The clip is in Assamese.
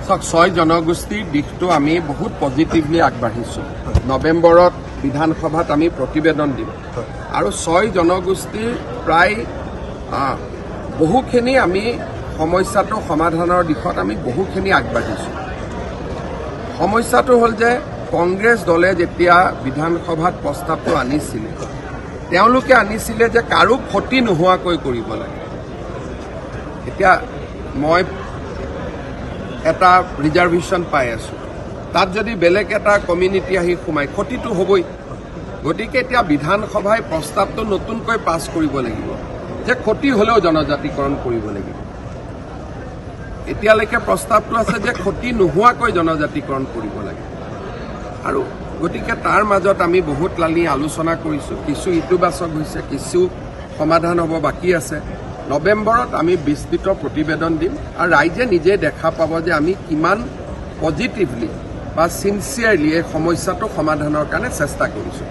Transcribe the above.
চাওক 6 জনগোষ্ঠীৰ দিশটো আমি বহুত পজিটিভলি আগবাঢ়িছোঁ। নৱেম্বৰত বিধানসভাত আমি প্ৰতিবেদন দিম আৰু 6 জনগোষ্ঠীৰ প্ৰায় বহুখিনি আমি সমস্যাটো সমাধানৰ দিশত আমি বহুখিনি আগবাঢ়িছোঁ। সমস্যাটো হ'ল যে কংগ্ৰেছ দলে যেতিয়া বিধানসভাত প্ৰস্তাৱটো আনিছিলে তেওঁলোকে আনিছিলে যে কাৰো ক্ষতি নোহোৱাকৈ কৰিব লাগে। এতিয়া মই এটা ৰিজাৰ্ভেশ্যন পাই আছোঁ, তাত যদি বেলেগ এটা কমিউনিটি আহি সোমাই ক্ষতিটো হ'বই। গতিকে এতিয়া বিধানসভাই প্ৰস্তাৱটো নতুনকৈ পাছ কৰিব লাগিব যে ক্ষতি হ'লেও জনজাতিকৰণ কৰিব লাগিব। এতিয়ালৈকে প্ৰস্তাৱটো আছে যে ক্ষতি নোহোৱাকৈ জনজাতিকৰণ কৰিব লাগে আৰু গতিকে তাৰ মাজত আমি বহুত লানি আলোচনা কৰিছোঁ। কিছু ইতিবাচক হৈছে, কিছু সমাধান হ'ব বাকী আছে। নৱেম্বৰত আমি বিস্তৃত প্ৰতিবেদন দিম আৰু ৰাইজে নিজে দেখা পাব যে আমি কিমান পজিটিভলি বা চিনচিয়াৰলি এই সমস্যাটো সমাধানৰ কাৰণে চেষ্টা কৰিছোঁ।